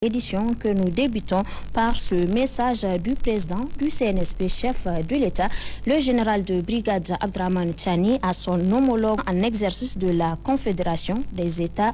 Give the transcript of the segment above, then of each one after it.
Édition que nous débutons par ce message du président du CNSP, chef de l'État, le général de brigade Abdraman Tchani, à son homologue en exercice de la Confédération des États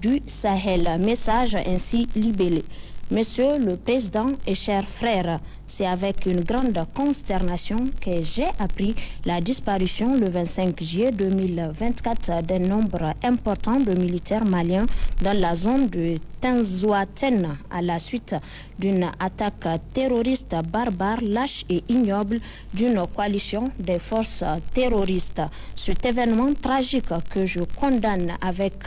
du Sahel. Message ainsi libellé. Monsieur le Président et chers frères, c'est avec une grande consternation que j'ai appris la disparition le 25 juillet 2024 d'un nombre important de militaires maliens dans la zone de Tinzouaten à la suite d'une attaque terroriste barbare, lâche et ignoble d'une coalition des forces terroristes. Cet événement tragique que je condamne avec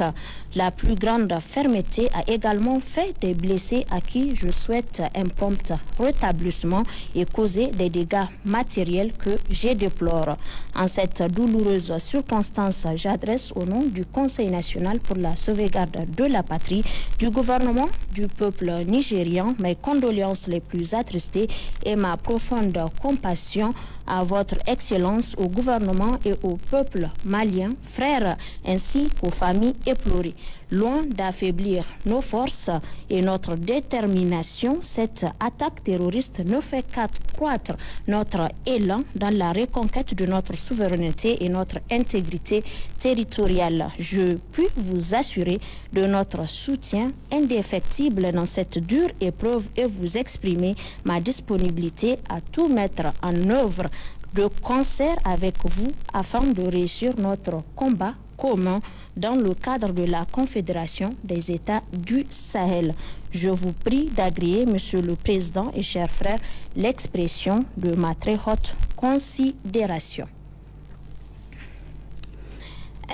la plus grande fermeté a également fait des blessés à qui je souhaite un prompt rétablissement et causé des dégâts matériels que je déplore. En cette douloureuse circonstance, j'adresse au nom du Conseil national pour la sauvegarde de la patrie, du gouvernement du peuple nigérian, mes condoléances les plus attristées et ma profonde compassion à votre excellence, au gouvernement et au peuple malien, frères, ainsi qu'aux familles éplorées. Loin d'affaiblir nos forces et notre détermination, cette attaque terroriste ne fait qu'accroître notre élan dans la reconquête de notre souveraineté et notre intégrité territoriale. Je puis vous assurer de notre soutien indéfectible dans cette dure épreuve et vous exprimer ma disponibilité à tout mettre en œuvre de concert avec vous afin de réussir notre combat commun dans le cadre de la Confédération des États du Sahel. Je vous prie d'agréer, Monsieur le Président et chers frères, l'expression de ma très haute considération.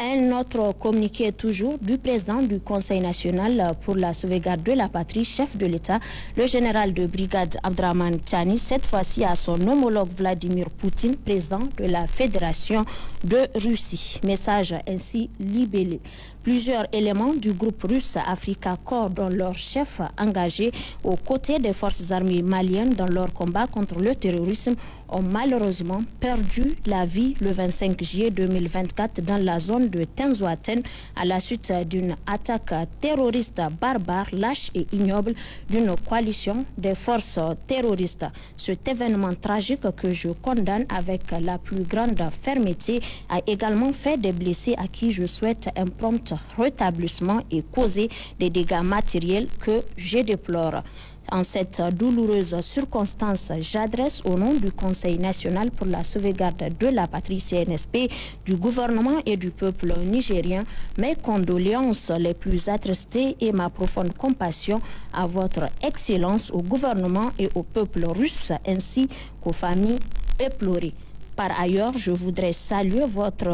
Un autre communiqué toujours du président du Conseil national pour la sauvegarde de la patrie, chef de l'État, le général de brigade Abdraman Tchani, cette fois-ci à son homologue Vladimir Poutine, président de la Fédération de Russie. Message ainsi libellé. Plusieurs éléments du groupe russe Africa Corps, dont leur chef engagé aux côtés des forces armées maliennes dans leur combat contre le terrorisme, ont malheureusement perdu la vie le 25 juillet 2024 dans la zone de Tinzouaten à la suite d'une attaque terroriste barbare, lâche et ignoble d'une coalition des forces terroristes. Cet événement tragique que je condamne avec la plus grande fermeté a également fait des blessés à qui je souhaite un prompt rétablissement et causé des dégâts matériels que je déplore. En cette douloureuse circonstance, j'adresse au nom du Conseil national pour la sauvegarde de la patrie CNSP, du gouvernement et du peuple nigérien, mes condoléances les plus attristées et ma profonde compassion à votre excellence, au gouvernement et au peuple russe ainsi qu'aux familles éplorées. Par ailleurs, je voudrais saluer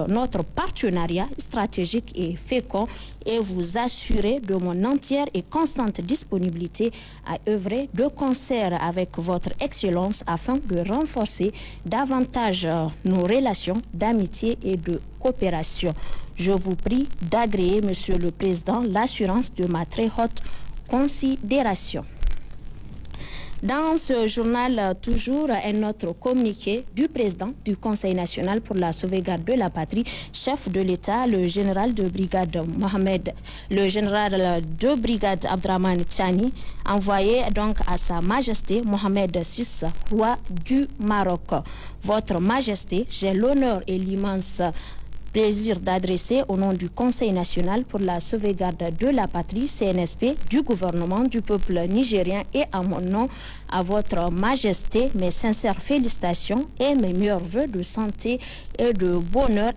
notre partenariat stratégique et fécond et vous assurer de mon entière et constante disponibilité à œuvrer de concert avec votre excellence afin de renforcer davantage nos relations d'amitié et de coopération. Je vous prie d'agréer, Monsieur le Président, l'assurance de ma très haute considération. Dans ce journal, toujours un autre communiqué du président du Conseil national pour la sauvegarde de la patrie, chef de l'État, le général de brigade Abdraman Tchani, envoyé donc à Sa Majesté Mohamed VI, roi du Maroc. Votre Majesté, j'ai l'honneur et l'immense plaisir d'adresser au nom du Conseil national pour la sauvegarde de la patrie, CNSP, du gouvernement, du peuple nigérien et à mon nom, à votre Majesté, mes sincères félicitations et mes meilleurs vœux de santé et de bonheur.